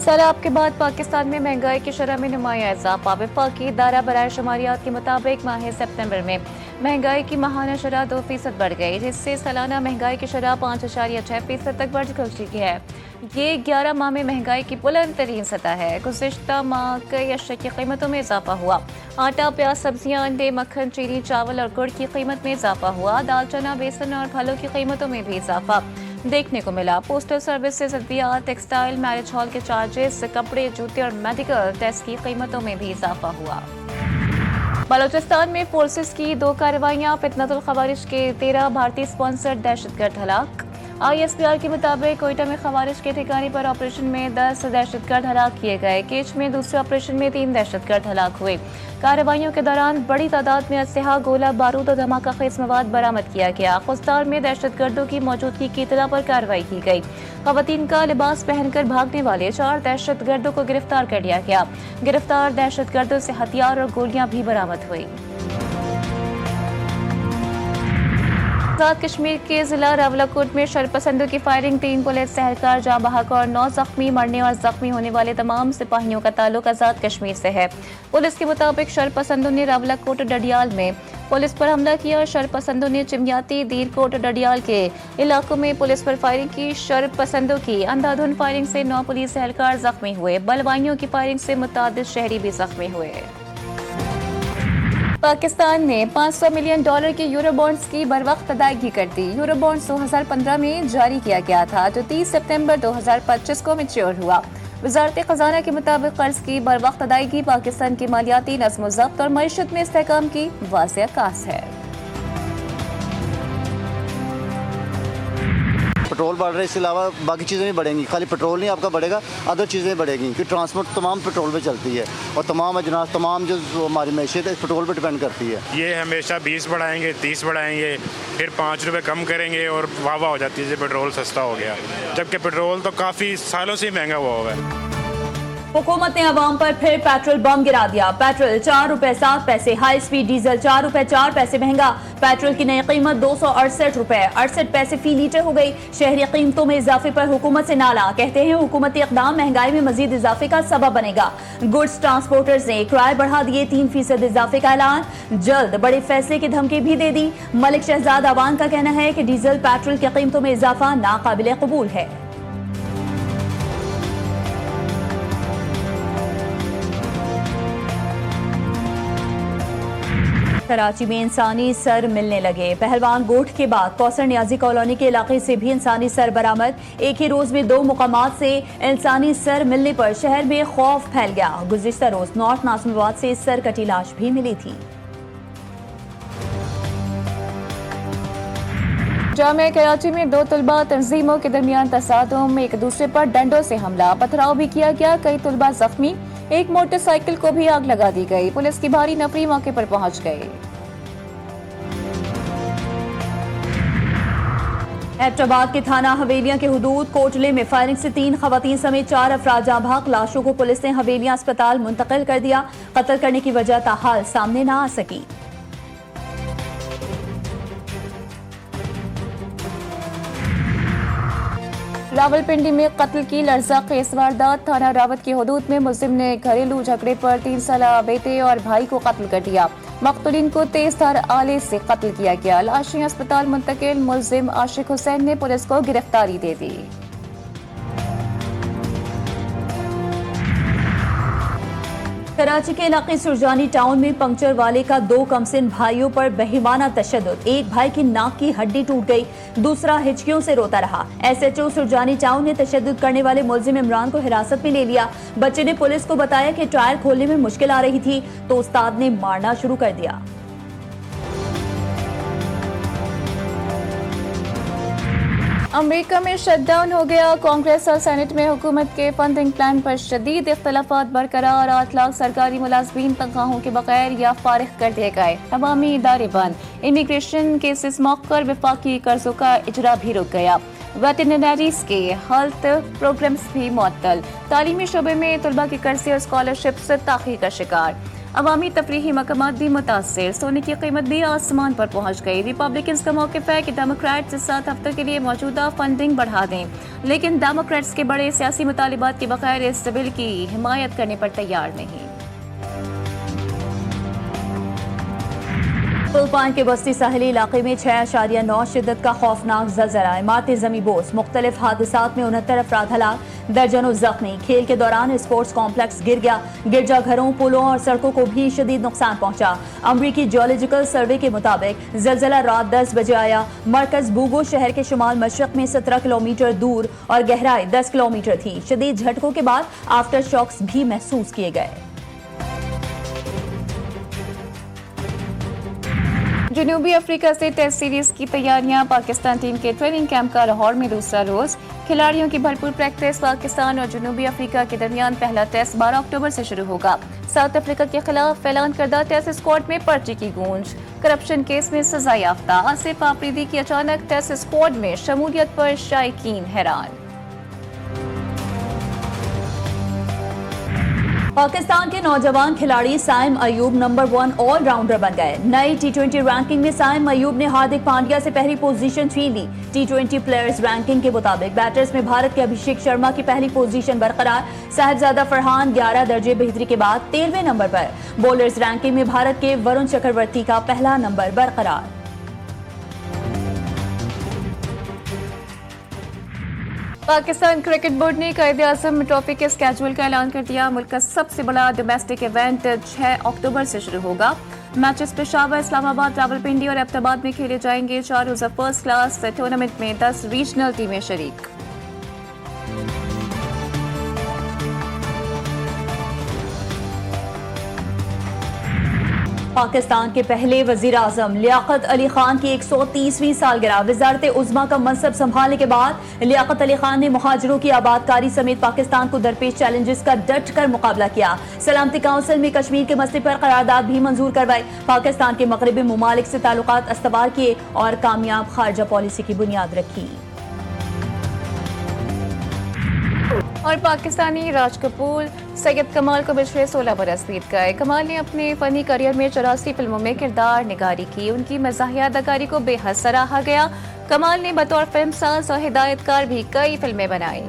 सैलाब के बाद पाकिस्तान में महंगाई की शरह में नुमाया इजाफा। वफाकी दायरा बराए शुमारियात के मुताबिक माह सितंबर में महंगाई की माहाना शरह 2% बढ़ गई, जिससे सालाना महंगाई की शरह 5.6% तक बढ़ चुकी है। ये 11 माह में महंगाई की बुलंद तरीन सतह है। गुज़िश्ता माह कई अशिया की कीमतों में इजाफा हुआ। आटा, प्याज, सब्जियां, अंडे, मक्खन, चीनी, चावल और गुड़ की कीमत में इजाफा हुआ। दाल, चना, बेसन और फलों की कीमतों में भी इजाफा देखने को मिला। पोस्टल सर्विसेज, अद्वियात, टेक्सटाइल, मैरिज हॉल के चार्जेस, कपड़े, जूते और मेडिकल टेस्ट की कीमतों में भी इजाफा हुआ। बलोचिस्तान में फोर्सेस की 2 कार्रवाइयां। फितनतुल खवारिज के 13 भारतीय स्पॉन्सर्ड दहशतगर्द हलाक। ISPR के मुताबिक कोयटा में खवारिज के ठिकाने पर ऑपरेशन में 10 दहशतगर्द हलाक किए गए। केच में दूसरे ऑपरेशन में 3 दहशतगर्द हलाक हुए। कार्रवाइयों के दौरान बड़ी तादाद में असलहा, गोला बारूद और धमाका खेज मवाद बरामद किया गया। खुस्तार में दहशतगर्दों की मौजूदगी की इतला पर कार्रवाई की गई। खवातीन का लिबास पहनकर भागने वाले 4 दहशतगर्दों को गिरफ्तार कर लिया गया। गिरफ्तार दहशतगर्दों से हथियार और गोलियां भी बरामद हुई। आजाद कश्मीर के जिला रावलाकोट में शरपसंदों की फायरिंग, 3 पुलिस एहलकार जाँ बहक और 9 जख्मी। मरने और जख्मी होने वाले तमाम सिपाहियों का ताल्लुक आजाद कश्मीर से है। पुलिस के मुताबिक शरपसंदों ने रावलाकोट और डडियाल में पुलिस पर हमला किया। शरपसंदों ने चिमयाती, दीरकोट और डडियाल के इलाकों में पुलिस पर फायरिंग की। शरपसंदों की अंधाधुंध फायरिंग से 9 पुलिस एहलकार जख्मी हुए। बलवाइयों की फायरिंग से मुतादिद शहरी भी जख्मी हुए। पाकिस्तान ने $500 मिलियन के यूरो बॉन्ड्स की बरवक्त अदायगी कर दी। यूरो बॉन्ड्स 2015 में जारी किया गया था, जो 30 सितंबर 2025 को मैच्योर हुआ। वजारत खजाना के मुताबिक कर्ज की बरवक्त अदायगी पाकिस्तान की मालियाती नज़्म-ओ-ज़ब्त और मईशत में इस्तेहकाम की वाज़ेह अक्कास है। पेट्रोल बढ़ रहा है, इसके अलावा बाकी चीज़ें भी बढ़ेंगी। खाली पेट्रोल नहीं आपका बढ़ेगा, अदर चीज़ें बढ़ेंगी, क्योंकि ट्रांसपोर्ट तमाम पेट्रोल पे चलती है और तमाम अजनास, तमाम जो हमारी मैशियत है पेट्रोल पे डिपेंड करती है। ये हमेशा 20 बढ़ाएंगे, 30 बढ़ाएंगे, फिर 5 रुपये कम करेंगे और वाह हो जाती है, पेट्रोल सस्ता हो गया, जबकि पेट्रोल तो काफ़ी सालों से महंगा हुआ हुआ है। हुकूमत ने आवाम पर फिर पेट्रोल बम गिरा दिया। पेट्रोल 4 रुपए 7 पैसे, हाई स्पीड डीजल 4 रुपए 4 पैसे महंगा। पेट्रोल की नई कीमत 268 रुपए 68 पैसे फी लीटर हो गई। शहरी कीमतों में इजाफे पर हुकूमत से नाला। कहते हैं हुकूमती इक़दाम महंगाई में मजीद इजाफे का सबब बनेगा। गुड्स ट्रांसपोर्टर्स ने किराए बढ़ा दिए, 3% इजाफे का ऐलान। जल्द बड़े फैसले की धमकी भी दे दी। मलिक शहजाद अवान का कहना है कि डीजल पेट्रोल की कीमतों में इजाफा नाकाबिले कबूल है। कराची में इंसानी सर मिलने लगे। पहलवान गोठ के बाद कौसर नियाजी कॉलोनी के इलाके से भी इंसानी सर बरामद। एक ही रोज में 2 मुकामात से इंसानी सर मिलने पर शहर में खौफ फैल गया। गुज़िश्ता रोज नॉर्थ नाज़िमाबाद से सर कटी लाश भी मिली थी। जामिया कराची में 2 तलबा तंजीमों के दरमियान तसादुम, एक दूसरे पर डंडों से हमला, पथराव भी किया गया। कई तलबा जख्मी। एक मोटरसाइकिल को भी आग लगा दी गई। पुलिस की भारी नफरी मौके पर पहुंच गई। हैदराबाद के थाना हवेलियां के हुदूद कोटले में फायरिंग से 3 खवातीन समेत 4 अफराद जाँ बहक। लाशों को पुलिस ने हवेलियां अस्पताल मुंतकिल कर दिया। कत्ल करने की वजह ताहाल सामने न आ सकी। रावलपिंडी में कत्ल की लर्ज़ाखेज़ वारदात। थाना रावत की हदूद में मुलजिम ने घरेलू झगड़े पर 3 साल बेटे और भाई को कत्ल कर दिया। मक़तूलिन को तेजधार आले से कत्ल किया गया। लाशें अस्पताल मुंतकिल। मुलजिम आशिक हुसैन ने पुलिस को गिरफ्तारी दे दी। कराची के इलाके सुरजानी टाउन में पंक्चर वाले का 2 कमसिन भाइयों पर बेहिमाना तशद्दुद। एक भाई की नाक की हड्डी टूट गई, दूसरा हिचकियों से रोता रहा। SHO सुरजानी टाउन ने तशद्दुद करने वाले मुलजिम इमरान को हिरासत में ले लिया। बच्चे ने पुलिस को बताया कि टायर खोलने में मुश्किल आ रही थी तो उस्ताद ने मारना शुरू कर दिया। अमेरिका में शटडाउन हो गया। कांग्रेस और सेनेट में हुकूमत के फंडिंग प्लान पर शदीद इख्तलाफात बरकरार। 8 लाख सरकारी मुलाजमीन तनख्वाहों के बगैर या फारिग कर दिए गए। तमामी इदारे बंद। इमिग्रेशन केसेस मौखर। वफाकी कर्जों का इजरा भी रुक गया। वेटरनरीज के हेल्थ प्रोग्राम्स भी मुअत्तल। तालीमी शोबे में तलबा की कर्ज़े और स्कॉलरशिप से ताख़ीर का शिकार। अवामी तफरीही मकामात भी मुतासर। सोने की कीमत भी आसमान पर पहुंच गई। रिपब्लिकन्स का मौक़िफ़ है कि डेमोक्रेट्स इस 7 हफ्ते के लिए मौजूदा फंडिंग बढ़ा दें। लेकिन डेमोक्रेट्स के बड़े सियासी मुतालिबात के बगैर इस बिल की हिमायत करने पर तैयार नहीं। फिलिपाइन के बस्ती साहिली इलाके में 6.9 शिद्दत का खौफनाक ज़लज़ला, इमारतें ज़मी बोस, मुख्तलिफ हादसात में 69 अफराद हलाक, दर्जनों जख्मी। खेल के दौरान स्पोर्ट्स कॉम्प्लेक्स गिर गया, गिरजाघरों, पुलों और सड़कों को भी शदीद नुकसान पहुंचा। अमरीकी जियोलॉजिकल सर्वे के मुताबिक ज़लज़ला रात 10 बजे आया। मरकज बूगो शहर के शुमाल मशरक में 17 किलोमीटर दूर और गहराई 10 किलोमीटर थी। शदीद झटकों के बाद आफ्टर शॉक्स भी महसूस किए गए। जनूबी अफ्रीका से टेस्ट सीरीज की तैयारियां, पाकिस्तान टीम के ट्रेनिंग कैंप का लाहौर में दूसरा रोज। खिलाड़ियों की भरपूर प्रैक्टिस। पाकिस्तान और जनूबी अफ्रीका के दरमियान पहला टेस्ट 12 अक्टूबर से शुरू होगा। साउथ अफ्रीका के खिलाफ ऐलान करदा टेस्ट स्क्वाड में पर्ची की गूंज। करप्शन केस में सजा याफ्ता आसिफ आफरीदी की अचानक टेस्ट स्क्वाड में शमूलियत पर शायकीन हैरान। पाकिस्तान के नौजवान खिलाड़ी साइम अयूब नंबर 1 ऑलराउंडर बन गए। नई टी20 रैंकिंग में साइम अयूब ने हार्दिक पांड्या से पहली पोजीशन छीन ली। टी20 प्लेयर्स रैंकिंग के मुताबिक बैटर्स में भारत के अभिषेक शर्मा की पहली पोजीशन बरकरार। साहिबजादा फरहान 11 दर्जे बेहतरी के बाद 13वें नंबर पर। बॉलर्स रैंकिंग में भारत के वरुण चक्रवर्ती का पहला नंबर बरकरार। पाकिस्तान क्रिकेट बोर्ड ने कायदे-ए-आज़म ट्रॉफी के स्केड्यूल का ऐलान कर दिया। मुल्क का सबसे बड़ा डोमेस्टिक इवेंट 6 अक्टूबर से शुरू होगा। मैचेस पेशावर, इस्लामाबाद, रावलपिंडी और एबटाबाद में खेले जाएंगे। 4 रोज़ा फर्स्ट क्लास टूर्नामेंट में 10 रीजनल टीमें शरीक। पाकिस्तान के पहले वजीर आजम लियाकत अली खान की 130वीं सालगिरह। वजारत उज़्मा का मनसब संभालने के बाद लियाकत अली खान ने मुहाजिरों की आबादकारी समेत पाकिस्तान को दरपेश चैलेंजेस का डट कर मुकाबला किया। सलामती काउंसिल में कश्मीर के मसले पर करारदाद भी मंजूर करवाई। पाकिस्तान के मगरबी ममालिक से ताल्लुकात अस्तवार किए और कामयाब खारजा पॉलिसी की बुनियाद रखी। और पाकिस्तानी राज कपूर सैयद कमाल को पिछले 16 बरस बीत गए। कमाल ने अपने फनी करियर में 84 फिल्मों में किरदार निगारी की। उनकी मज़ाहिया अदाकारी को बेहद सराहा गया। कमाल ने बतौर फिल्मसाज और हिदायतकार भी कई फिल्में बनाई।